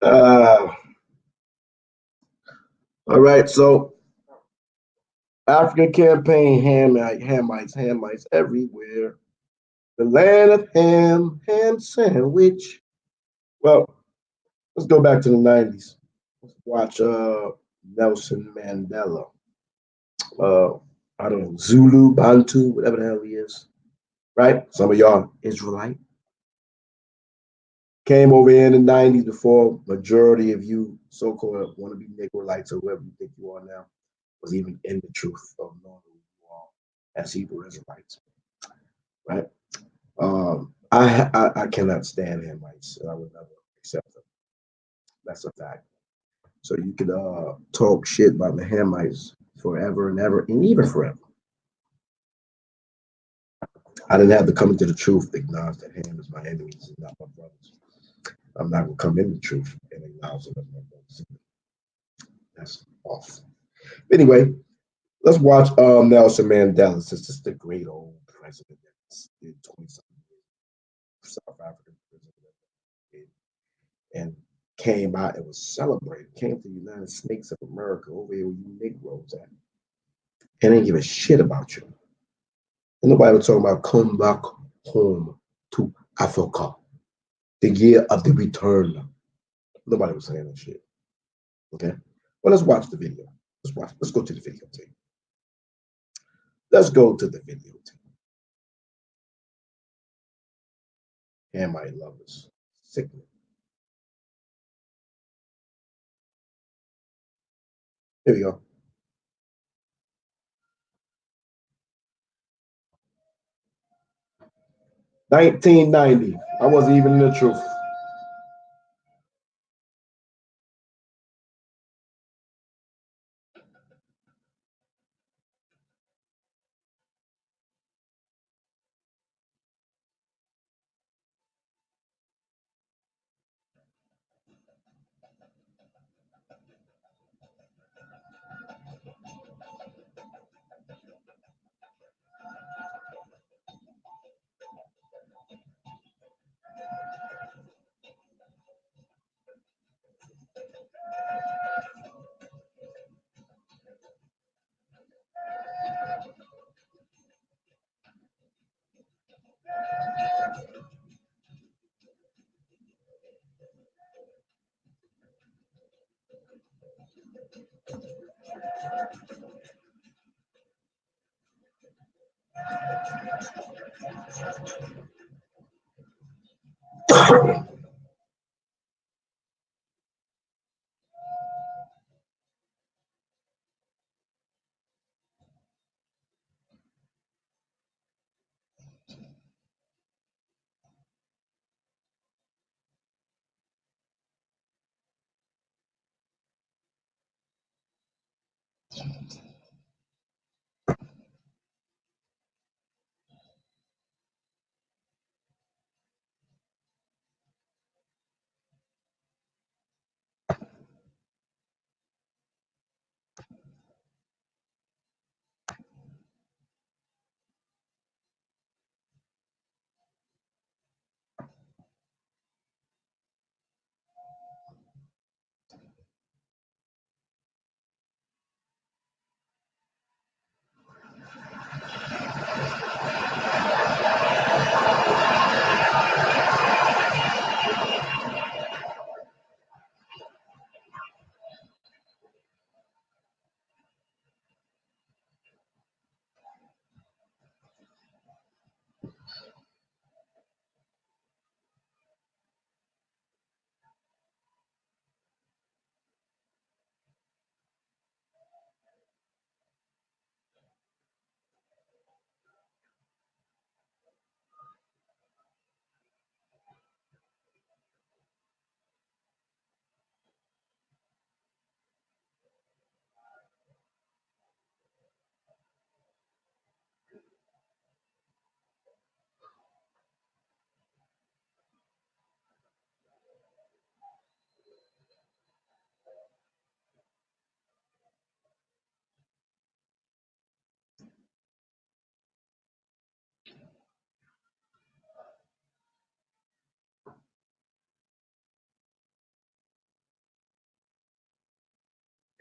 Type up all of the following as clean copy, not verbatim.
Uh, all right, so African campaign Hamites everywhere. The land of ham sandwich. Well, let's go back to the 90s. Let's watch Nelson Mandela. Uh, I don't know, Zulu, Bantu, whatever the hell he is, right? Some of y'all Israelite came over here in the 90s before majority of you so-called wannabe Negroites or whoever you think you are now was even in the truth of knowing who you are as Hebrew Israelites, right? I cannot stand Hamites, and I would never accept them. That's a fact. So you could talk shit about the Hamites forever and ever, and even forever. I didn't have to come into the truth to acknowledge that Ham is my enemies and not my brothers. I'm not gonna come into the truth and acknowledge them as my brothers. That's off. Anyway, let's watch Nelson Mandela, since this is the great old president that did 20 something years, South African president, and came out and was celebrated, came to the United States of America over here where you Negroes at, and didn't give a shit about you. And nobody was talking about come back home to Africa, the year of the return. Nobody was saying that shit. Okay. Well, let's watch the video. Let's go to the videotape. Let's go to the videotape. Hamite lovers. Sickening. Here we go. 1990. I wasn't even in the truth.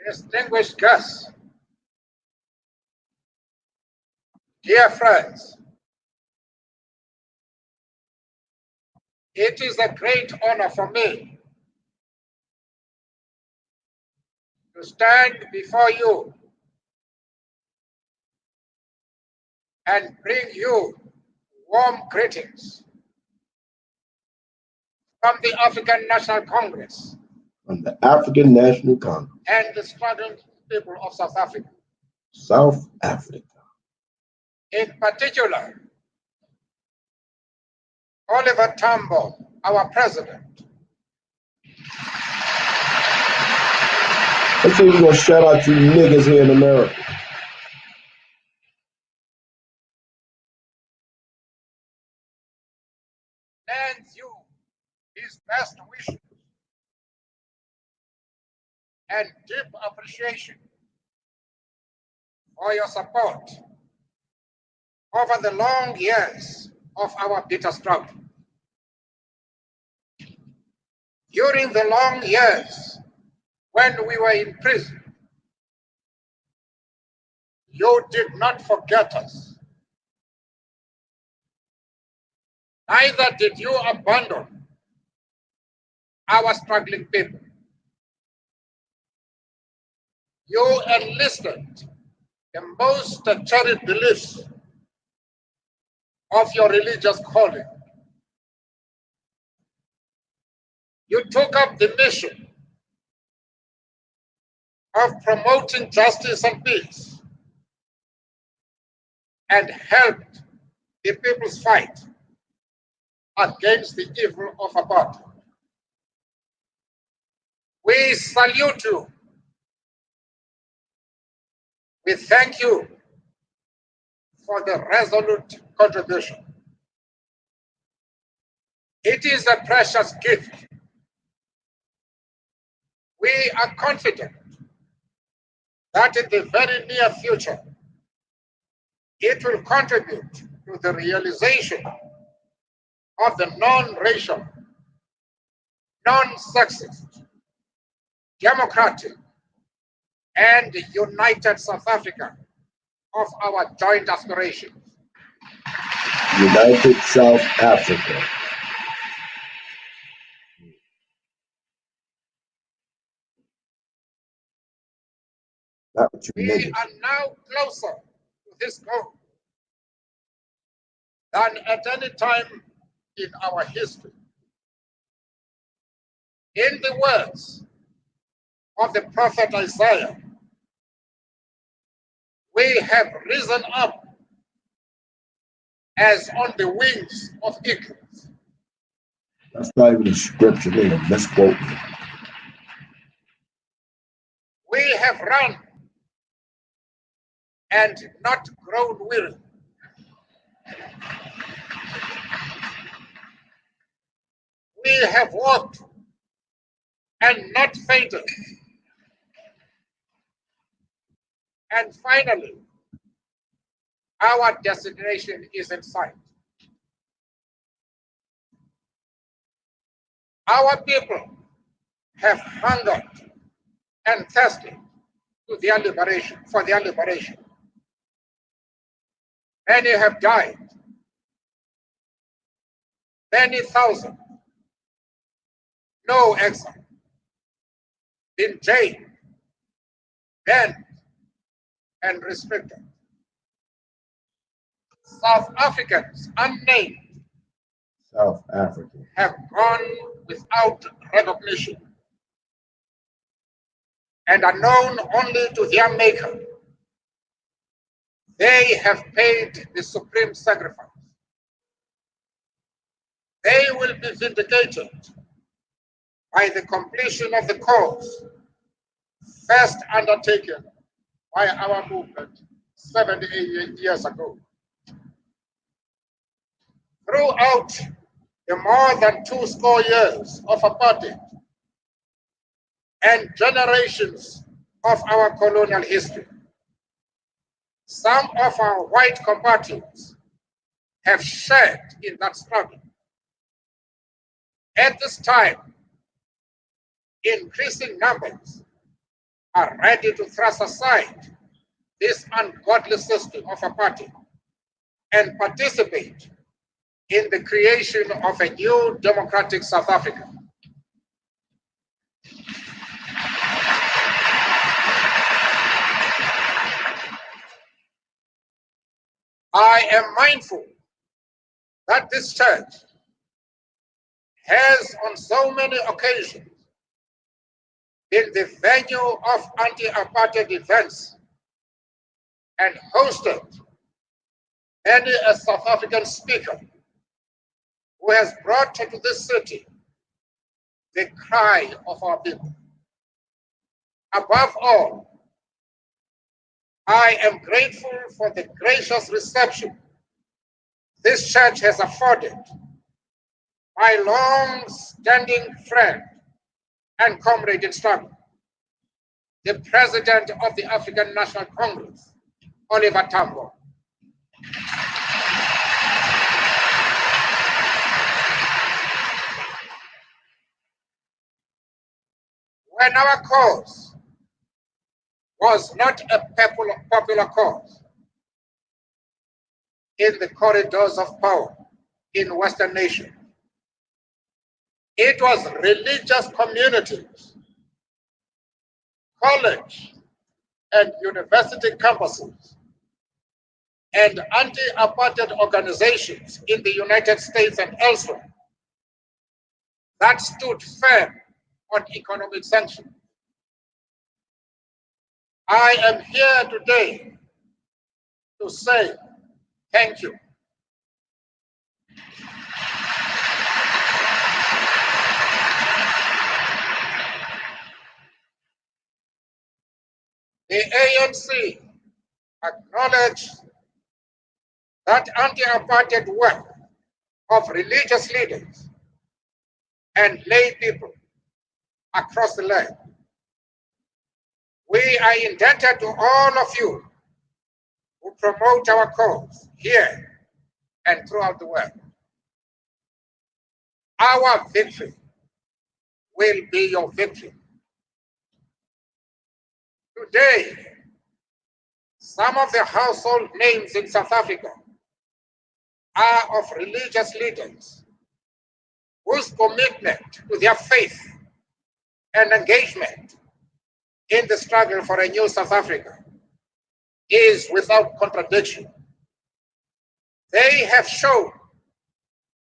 Distinguished guests, dear friends, it is a great honor for me to stand before you and bring you warm greetings from the African National Congress From the African National Congress, and the struggling people of South Africa. South Africa. In particular, Oliver Tambo, our president, Let's see if we're gonna shout out you niggas here in America. sends you his best wishes and deep appreciation for your support over the long years of our bitter struggle. During the long years when we were in prison, you did not forget us. Neither did you abandon our struggling people. You enlisted the most cherished beliefs of your religious calling. You took up the mission of promoting justice and peace and helped the people's fight against the evil of apartheid. We salute you. We thank you for the resolute contribution. It is a precious gift. We are confident that in the very near future, it will contribute to the realization of the non-racial, non-sexist, democratic, and united South Africa of our joint aspirations. United South Africa. Not what you We niggas. are now closer to this goal than at any time in our history. In the words of the prophet Isaiah, we have risen up as on the wings of eagles. That's not even a scripture. They are misquoting it. We have run and not grown weary. We have walked and not fainted. And finally, our destination is in sight. Our people have hungered and thirsted for their liberation. Many have died. Many thousand, no exile, been jailed, banned, and restricted. South Africans, unnamed, South Africa. have gone without recognition and are known only to their maker. They have paid the supreme sacrifice. They will be vindicated by the completion of the cause first undertaken by our movement 78 years ago. Throughout the more than 2 years of apartheid and generations of our colonial history, some of our white compatriots have shared in that struggle. At this time, increasing numbers are ready to thrust aside this ungodly system of apartheid and participate in the creation of a new democratic South Africa. I am mindful that this church has on so many occasions been the venue of anti-apartheid events and hosted many a South African speaker who has brought to this city the cry of our people. Above all, I am grateful for the gracious reception this church has afforded my long-standing friend and comrade in struggle, the President of the African National Congress, Oliver Tambo. When our cause was not a popular cause in the corridors of power in Western nations, it was religious communities, college and university campuses, and anti-apartheid organizations in the United States and elsewhere that stood firm on economic sanctions. I am here today to say thank you. The ANC acknowledged that anti-apartheid work of religious leaders and lay people across the land. We are indebted to all of you who promote our cause here and throughout the world. Our victory will be your victory. Today, some of the household names in South Africa are of religious leaders whose commitment to their faith and engagement in the struggle for a new South Africa is without contradiction. They have shown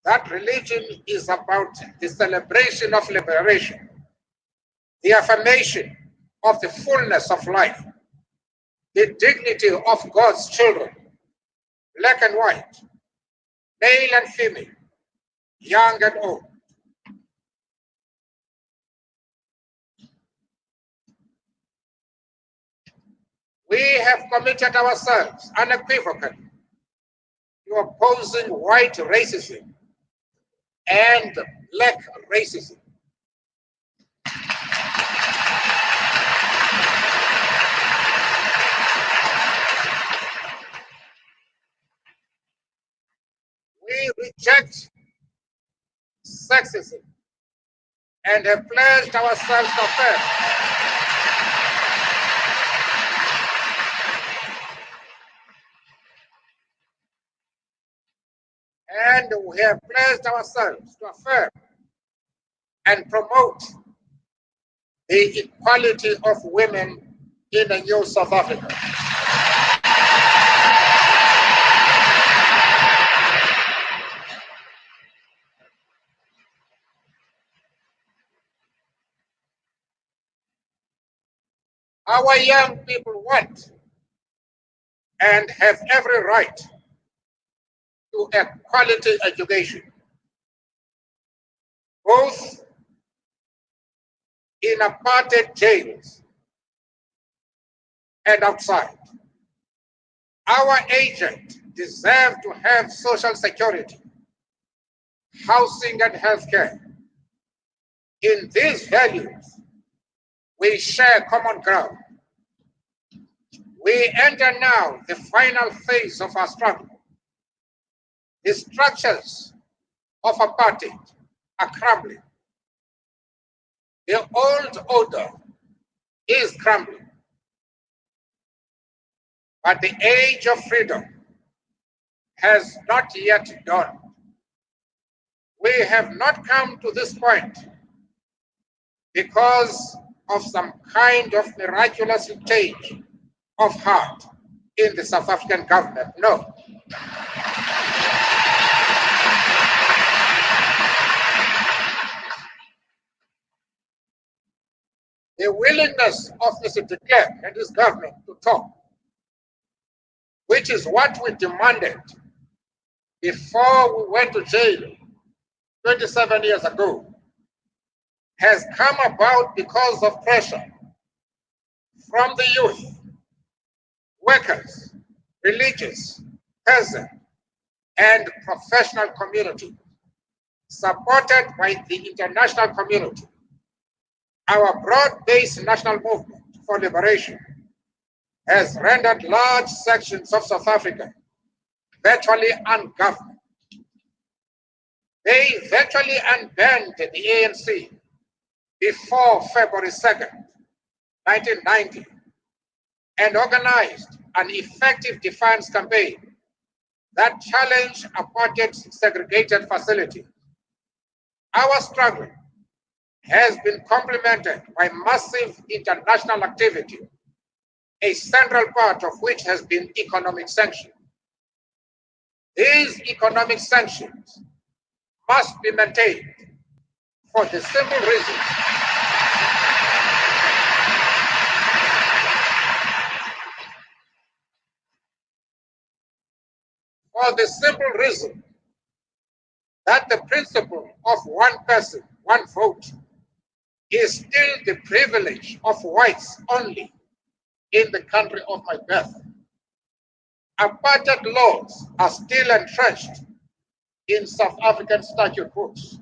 that religion is about the celebration of liberation, the affirmation of the fullness of life, the dignity of God's children, black and white, male and female, young and old. We have committed ourselves unequivocally to opposing white racism and black racism. We reject sexism and have pledged ourselves to affirm and promote the equality of women in a new South Africa. Our young people want and have every right to a quality education, both in apartheid jails and outside. Our agents deserve to have social security, housing and healthcare. In these values, we share common ground. We enter now the final phase of our struggle. The structures of apartheid are crumbling. The old order is crumbling. But the age of freedom has not yet dawned. We have not come to this point because of some kind of miraculous change of heart in the South African government. No. The willingness of Mr. de Klerk and his government to talk, which is what we demanded before we went to jail 27 years ago, has come about because of pressure from the youth, workers, religious, peasant, and professional community, supported by the international community. Our broad-based national movement for liberation has rendered large sections of South Africa virtually ungovernable. They virtually unbanned the ANC before February 2nd, 1990, and organized an effective defiance campaign that challenged apartheid's segregated facilities. Our struggle has been complemented by massive international activity, a central part of which has been economic sanctions. These economic sanctions must be maintained for the simple reason that the principle of one person, one vote is still the privilege of whites only in the country of my birth. Apartheid laws are still entrenched in South African statute books,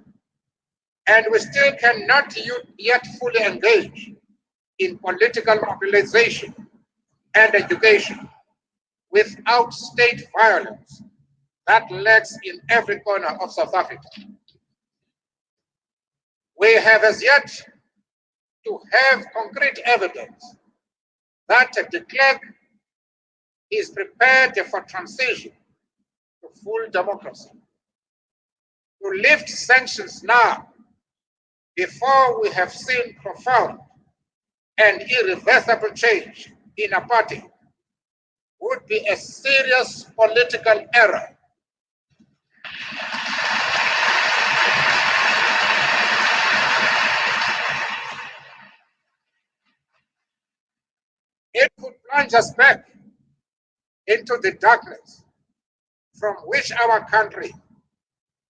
and we still cannot yet fully engage in political mobilization and education without state violence that lurks in every corner of South Africa. We have as yet to have concrete evidence that de Klerk is prepared for transition to full democracy. To lift sanctions now, before we have seen profound and irreversible change in apartheid, would be a serious political error. It could plunge us back into the darkness from which our country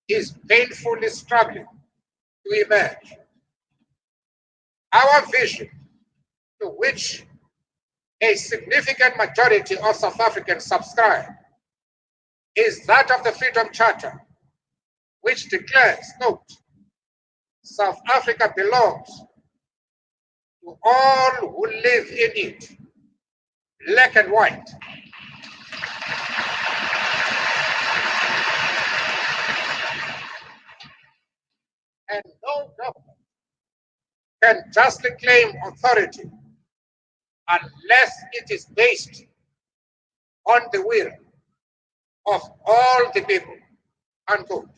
is painfully struggling to emerge. Our vision, to which a significant majority of South Africans subscribe, is that of the Freedom Charter, which declares, quote, South Africa belongs to all who live in it, black and white. And no government can justly claim authority unless it is based on the will of all the people, unquote.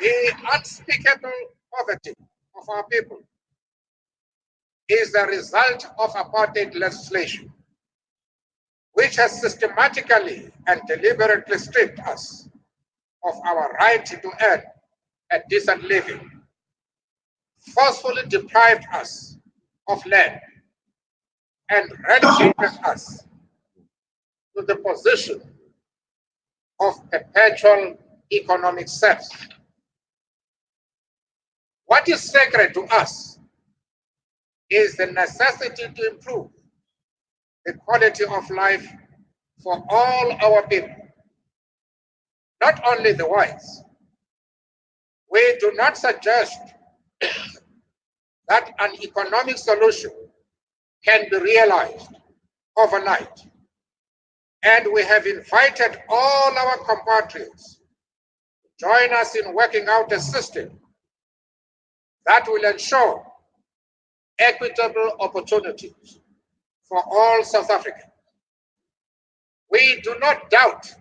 The unspeakable poverty of our people is the result of apartheid legislation, which has systematically and deliberately stripped us of our right to earn a decent living, forcefully deprived us of land, and relegated us to the position of perpetual economic serfs. What is sacred to us is the necessity to improve the quality of life for all our people, not only the whites. We do not suggest that an economic solution can be realized overnight, and we have invited all our compatriots to join us in working out a system that will ensure equitable opportunities for all South Africans. We do not doubt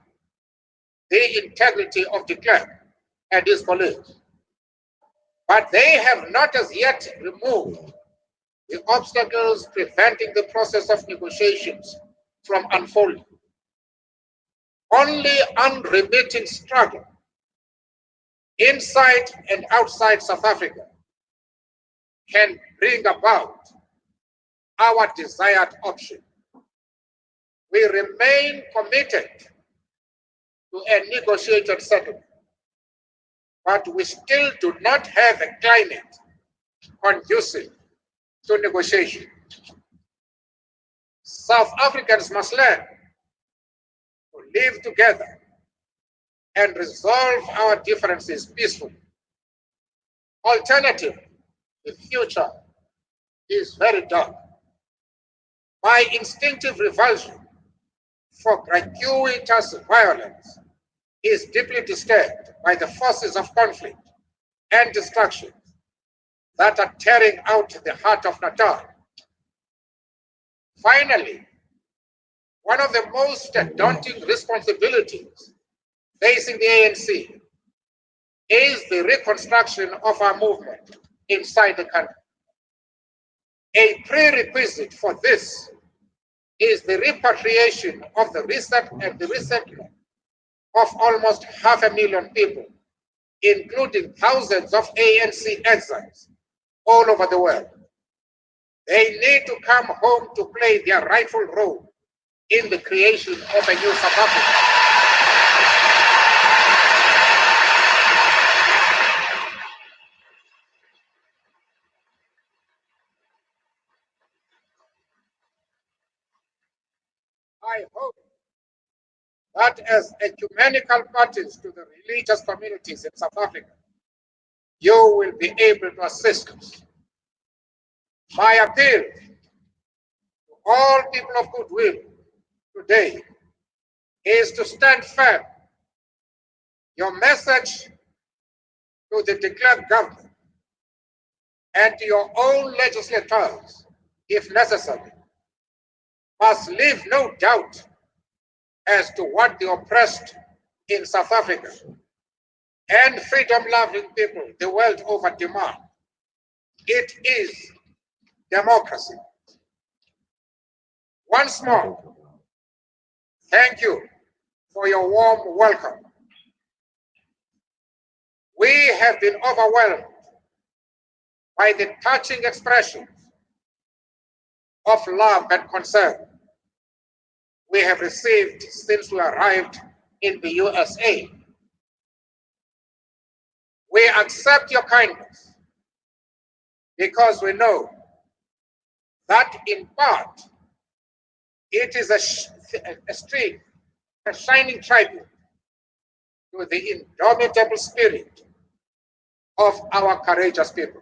the integrity of de Klerk and his colleagues, but they have not as yet removed the obstacles preventing the process of negotiations from unfolding. Only unremitting struggle inside and outside South Africa can bring about our desired option. We remain committed to a negotiated settlement, but we still do not have a climate conducive to negotiation. South Africans must learn to live together and resolve our differences peacefully. Alternatively, the future is very dark. My instinctive revulsion for gratuitous violence is deeply disturbed by the forces of conflict and destruction that are tearing out the heart of Natal. Finally, one of the most daunting responsibilities facing the ANC is the reconstruction of our movement inside the country. A prerequisite for this is the repatriation of the resettlement of almost 500,000 people, including thousands of ANC exiles all over the world. They need to come home to play their rightful role in the creation of a new South Africa. I hope that as ecumenical parties to the religious communities in South Africa, you will be able to assist us. My appeal to all people of goodwill today is to stand firm. Your message to the de Klerk government and to your own legislators, if necessary, must leave no doubt as to what the oppressed in South Africa and freedom-loving people the world over demand. It is democracy. Once more, thank you for your warm welcome. We have been overwhelmed by the touching expressions of love and concern we have received since we arrived in the USA. We accept your kindness because we know that in part it is a shining tribute to the indomitable spirit of our courageous people.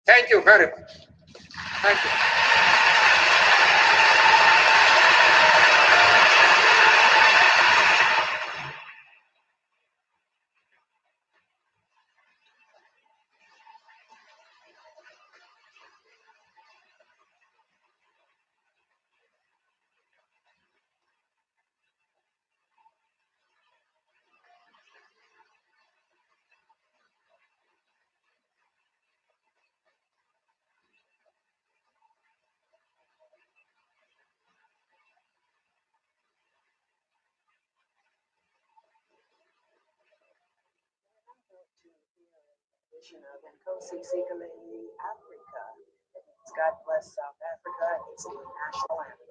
Thank you very much. Thank you. Of Nkosi Sikelel' Africa. It means God bless South Africa, and it's the national anthem.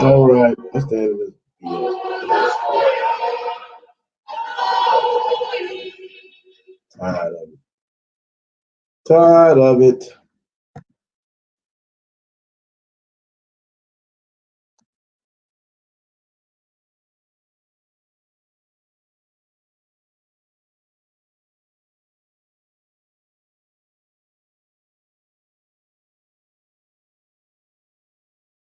All right, that's the end of this video. Tired of it. Tired of it.